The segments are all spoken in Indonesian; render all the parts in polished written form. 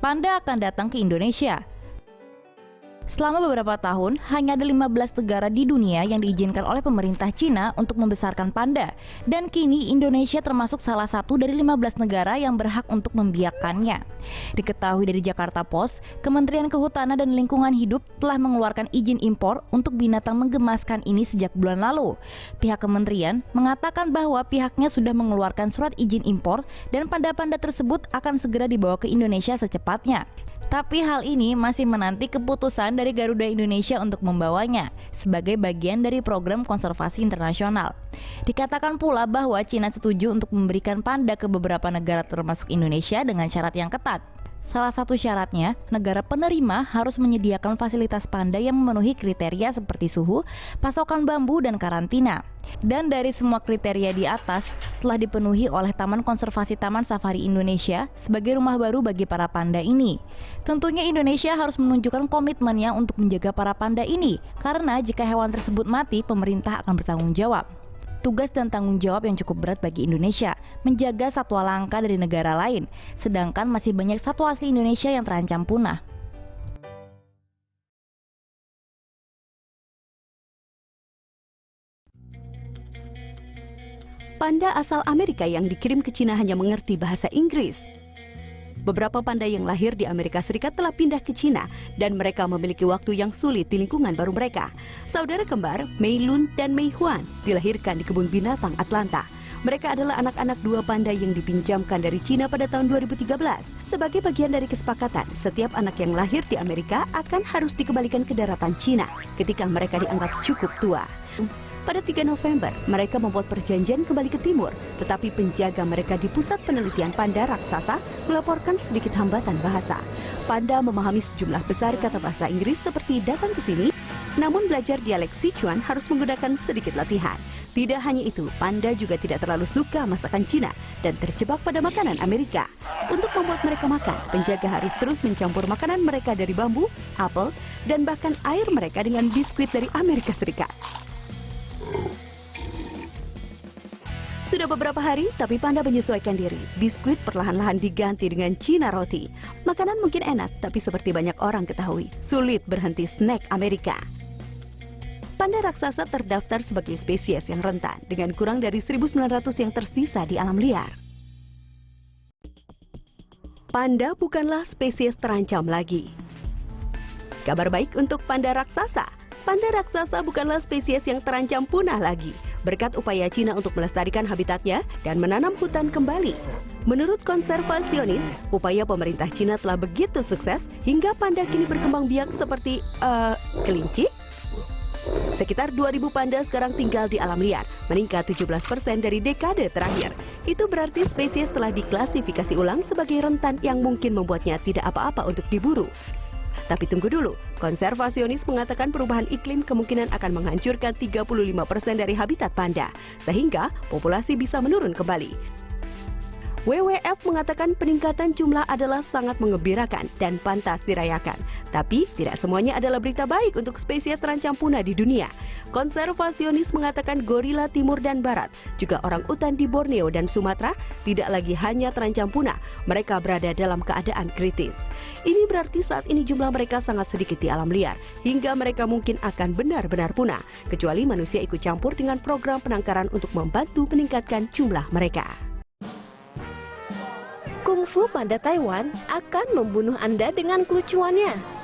panda akan datang ke Indonesia. Selama beberapa tahun, hanya ada 15 negara di dunia yang diizinkan oleh pemerintah Cina untuk membesarkan panda. Dan kini Indonesia termasuk salah satu dari 15 negara yang berhak untuk membiakannya. Diketahui dari Jakarta Post, Kementerian Kehutanan dan Lingkungan Hidup telah mengeluarkan izin impor untuk binatang menggemaskan ini sejak bulan lalu. Pihak kementerian mengatakan bahwa pihaknya sudah mengeluarkan surat izin impor dan panda-panda tersebut akan segera dibawa ke Indonesia secepatnya. Tapi hal ini masih menanti keputusan dari Garuda Indonesia untuk membawanya sebagai bagian dari program konservasi internasional. Dikatakan pula bahwa Cina setuju untuk memberikan panda ke beberapa negara termasuk Indonesia dengan syarat yang ketat. Salah satu syaratnya, negara penerima harus menyediakan fasilitas panda yang memenuhi kriteria seperti suhu, pasokan bambu, dan karantina. Dan dari semua kriteria di atas telah dipenuhi oleh Taman Konservasi Taman Safari Indonesia sebagai rumah baru bagi para panda ini. Tentunya Indonesia harus menunjukkan komitmennya untuk menjaga para panda ini, karena jika hewan tersebut mati, pemerintah akan bertanggung jawab. Tugas dan tanggung jawab yang cukup berat bagi Indonesia, menjaga satwa langka dari negara lain, sedangkan masih banyak satwa asli Indonesia yang terancam punah. Panda asal Amerika yang dikirim ke Cina hanya mengerti bahasa Inggris. Beberapa panda yang lahir di Amerika Serikat telah pindah ke Cina dan mereka memiliki waktu yang sulit di lingkungan baru mereka. Saudara kembar Mei Lun dan Mei Huan dilahirkan di kebun binatang Atlanta. Mereka adalah anak-anak dua panda yang dipinjamkan dari Cina pada tahun 2013. Sebagai bagian dari kesepakatan, setiap anak yang lahir di Amerika akan harus dikembalikan ke daratan Cina ketika mereka dianggap cukup tua. Pada 3 November, mereka membuat perjanjian kembali ke timur, tetapi penjaga mereka di Pusat Penelitian Panda Raksasa melaporkan sedikit hambatan bahasa. Panda memahami sejumlah besar kata bahasa Inggris seperti datang ke sini, namun belajar dialek Sichuan harus menggunakan sedikit latihan. Tidak hanya itu, panda juga tidak terlalu suka masakan Cina dan terjebak pada makanan Amerika. Untuk membuat mereka makan, penjaga harus terus mencampur makanan mereka dari bambu, apel, dan bahkan air mereka dengan biskuit dari Amerika Serikat. Sudah beberapa hari, tapi panda menyesuaikan diri. Biskuit perlahan-lahan diganti dengan Cina roti. Makanan mungkin enak, tapi seperti banyak orang ketahui, sulit berhenti snack Amerika. Panda raksasa terdaftar sebagai spesies yang rentan, dengan kurang dari 1.900 yang tersisa di alam liar. Panda bukanlah spesies terancam lagi. Kabar baik untuk panda raksasa. Panda raksasa bukanlah spesies yang terancam punah lagi, berkat upaya Cina untuk melestarikan habitatnya dan menanam hutan kembali. Menurut konservasionis, upaya pemerintah Cina telah begitu sukses hingga panda kini berkembang biak seperti kelinci. Sekitar 2.000 panda sekarang tinggal di alam liar, meningkat 17% dari dekade terakhir. Itu berarti spesies telah diklasifikasi ulang sebagai rentan yang mungkin membuatnya tidak apa-apa untuk diburu. Tapi tunggu dulu, konservasionis mengatakan perubahan iklim kemungkinan akan menghancurkan 35% dari habitat panda, sehingga populasi bisa menurun kembali. WWF mengatakan peningkatan jumlah adalah sangat menggembirakan dan pantas dirayakan. Tapi tidak semuanya adalah berita baik untuk spesies terancam punah di dunia. Konservasionis mengatakan gorila timur dan barat, juga orang utan di Borneo dan Sumatera, tidak lagi hanya terancam punah, mereka berada dalam keadaan kritis. Ini berarti saat ini jumlah mereka sangat sedikit di alam liar, hingga mereka mungkin akan benar-benar punah, kecuali manusia ikut campur dengan program penangkaran untuk membantu meningkatkan jumlah mereka. Kungfu panda Taiwan akan membunuh Anda dengan kelucuannya.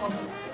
Kok